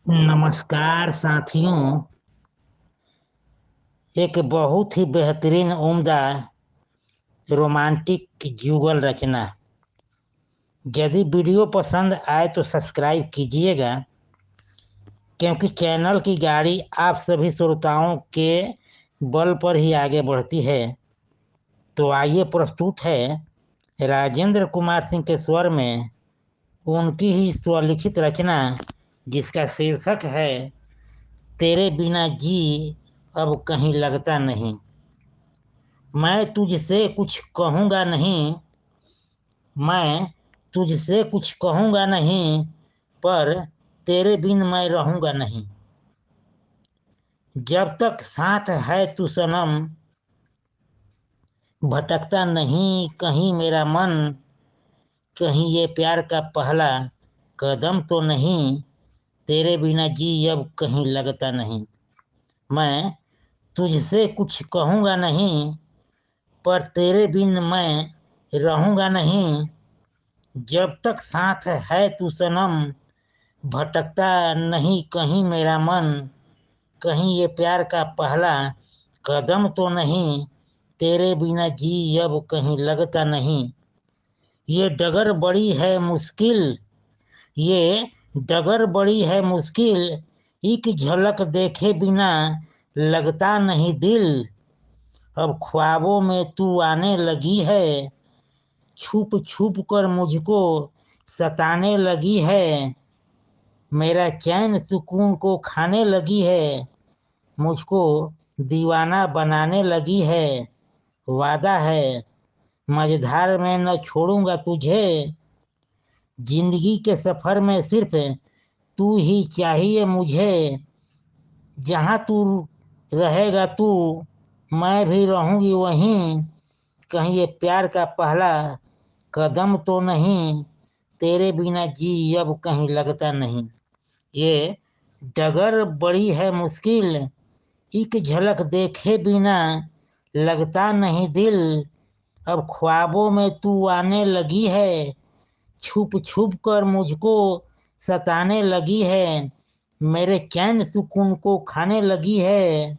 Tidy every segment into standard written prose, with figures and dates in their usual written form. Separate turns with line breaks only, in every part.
नमस्कार साथियों। एक बहुत ही बेहतरीन उम्दा रोमांटिक जुगल रचना। यदि वीडियो पसंद आए तो सब्सक्राइब कीजिएगा, क्योंकि चैनल की गाड़ी आप सभी श्रोताओं के बल पर ही आगे बढ़ती है। तो आइए, प्रस्तुत है राजेंद्र कुमार सिंह के स्वर में उनकी ही स्वलिखित रचना, जिसका शीर्षक है तेरे बिना जी अब कहीं लगता नहीं। मैं तुझसे कुछ कहूँगा नहीं, मैं तुझसे कुछ कहूँगा नहीं, पर तेरे बिन मैं रहूँगा नहीं। जब तक साथ है तू सनम, भटकता नहीं कहीं मेरा मन। कहीं ये प्यार का पहला कदम तो नहीं, तेरे बिना जी अब कहीं लगता नहीं। मैं तुझसे कुछ कहूँगा नहीं, पर तेरे बिन मैं रहूँगा नहीं। जब तक साथ है तू सनम, भटकता नहीं कहीं मेरा मन। कहीं ये प्यार का पहला कदम तो नहीं, तेरे बिना जी अब कहीं लगता नहीं। ये डगर बड़ी है मुश्किल, ये डगर बड़ी है मुश्किल। एक झलक देखे बिना लगता नहीं दिल। अब ख्वाबों में तू आने लगी है, छुप छुप कर मुझको सताने लगी है। मेरा चैन सुकून को खाने लगी है, मुझको दीवाना बनाने लगी है। वादा है मझधार में न छोड़ूंगा तुझे, जिंदगी के सफर में सिर्फ तू ही चाहिए मुझे। जहाँ तू रहेगा तू, मैं भी रहूंगी वहीं। कहीं ये प्यार का पहला कदम तो नहीं, तेरे बिना जी अब कहीं लगता नहीं। ये डगर बड़ी है मुश्किल, एक झलक देखे बिना लगता नहीं दिल। अब ख्वाबों में तू आने लगी है, छुप छुप कर मुझको सताने लगी है। मेरे चैन सुकून को खाने लगी है,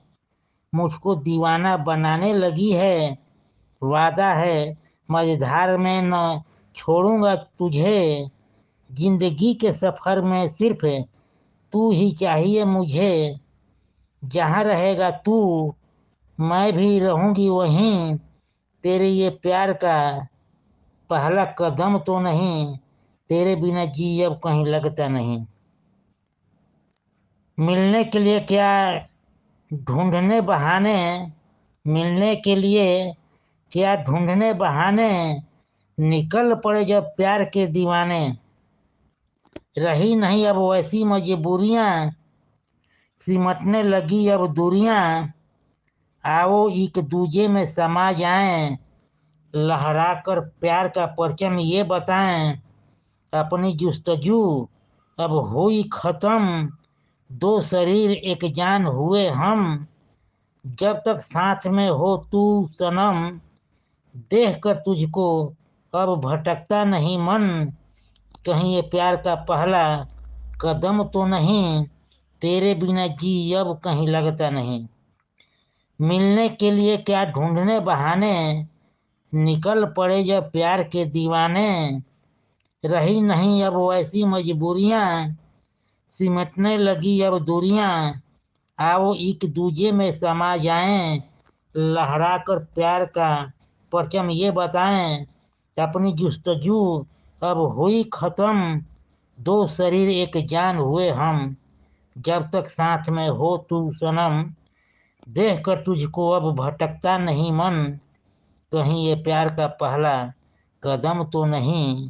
मुझको दीवाना बनाने लगी है। वादा है मझधार में न छोड़ूंगा तुझे, जिंदगी के सफर में सिर्फ तू ही चाहिए मुझे। जहाँ रहेगा तू, मैं भी रहूंगी वहीं। तेरे ये प्यार का पहला कदम तो नहीं, तेरे बिना जी अब कहीं लगता नहीं। मिलने के लिए क्या ढूंढने बहाने, मिलने के लिए क्या ढूंढने बहाने। निकल पड़े जब प्यार के दीवाने। रही नहीं अब वैसी मजबूरियां, सिमटने लगी अब दूरियां। आओ एक दूजे में समा जाएं, लहरा कर प्यार का परचम ये बताएं। अपनी जुस्तजू अब हुई खत्म, दो शरीर एक जान हुए हम। जब तक साथ में हो तू सनम, देख कर तुझको अब भटकता नहीं मन। कहीं ये प्यार का पहला कदम तो नहीं, तेरे बिना जी अब कहीं लगता नहीं। मिलने के लिए क्या ढूंढने बहाने, निकल पड़े जब प्यार के दीवाने। रही नहीं अब वैसी मजबूरियां, सिमटने लगी अब दूरियां। आओ एक दूजे में समा जाएं, लहरा कर प्यार का परचम ये बताएं। अपनी जुस्तजू अब हुई खत्म, दो शरीर एक जान हुए हम। जब तक साथ में हो तू सनम, देख कर तुझको अब भटकता नहीं मन। कहीं ये प्यार का पहला कदम तो नहीं,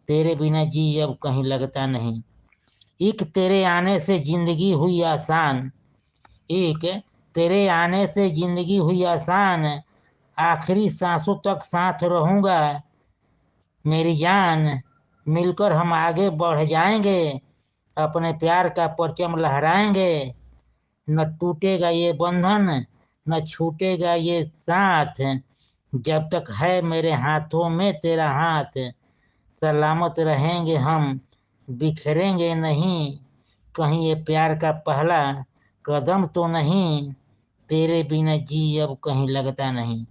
तेरे बिना जी अब कहीं लगता नहीं। एक तेरे आने से जिंदगी हुई आसान, एक तेरे आने से जिंदगी हुई आसान। आखिरी सांसों तक साथ रहूंगा मेरी जान। मिलकर हम आगे बढ़ जाएंगे, अपने प्यार का परचम लहराएंगे। न टूटेगा ये बंधन, न छूटेगा ये साथ। जब तक है मेरे हाथों में तेरा हाथ, सलामत रहेंगे हम, बिखरेंगे नहीं। कहीं ये प्यार का पहला कदम तो नहीं, तेरे बिना जी अब कहीं लगता नहीं।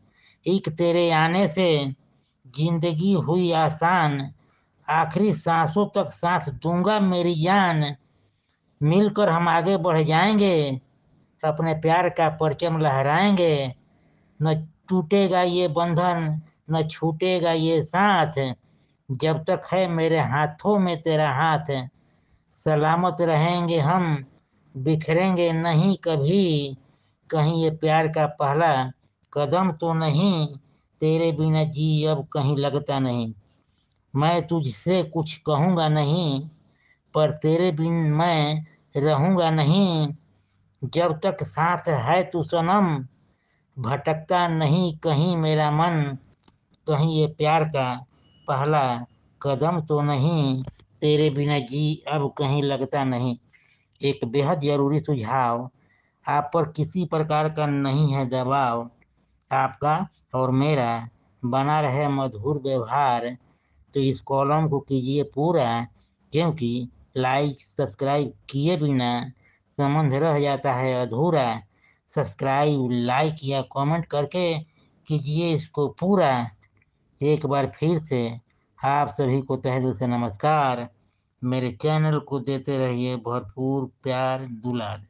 एक तेरे आने से जिंदगी हुई आसान, आखिरी सांसों तक साथ दूंगा मेरी जान। मिलकर हम आगे बढ़ जाएंगे, अपने प्यार का परचम लहराएंगे। न टूटेगा ये बंधन, न छूटेगा ये साथ, जब तक है मेरे हाथों में तेरा हाथ। सलामत रहेंगे हम, बिखरेंगे नहीं कभी, कहीं ये प्यार का पहला कदम तो नहीं, तेरे बिना जी अब कहीं लगता नहीं। मैं तुझसे कुछ कहूँगा नहीं, पर तेरे बिन मैं रहूँगा नहीं। जब तक साथ है तू सनम, भटकता नहीं कहीं मेरा मन। कहीं ये प्यार का पहला कदम तो नहीं, तेरे बिना जी अब कहीं लगता नहीं। एक बेहद जरूरी सुझाव, आप पर किसी प्रकार का नहीं है दबाव, आपका और मेरा बना रहे मधुर व्यवहार। तो इस कॉलम को कीजिए पूरा, क्योंकि लाइक सब्सक्राइब किए बिना संबंध रह जाता है अधूरा। सब्सक्राइब लाइक या कमेंट करके कीजिए इसको पूरा। एक बार फिर से आप सभी को तहे दिल से नमस्कार। मेरे चैनल को देते रहिए भरपूर प्यार दुलार।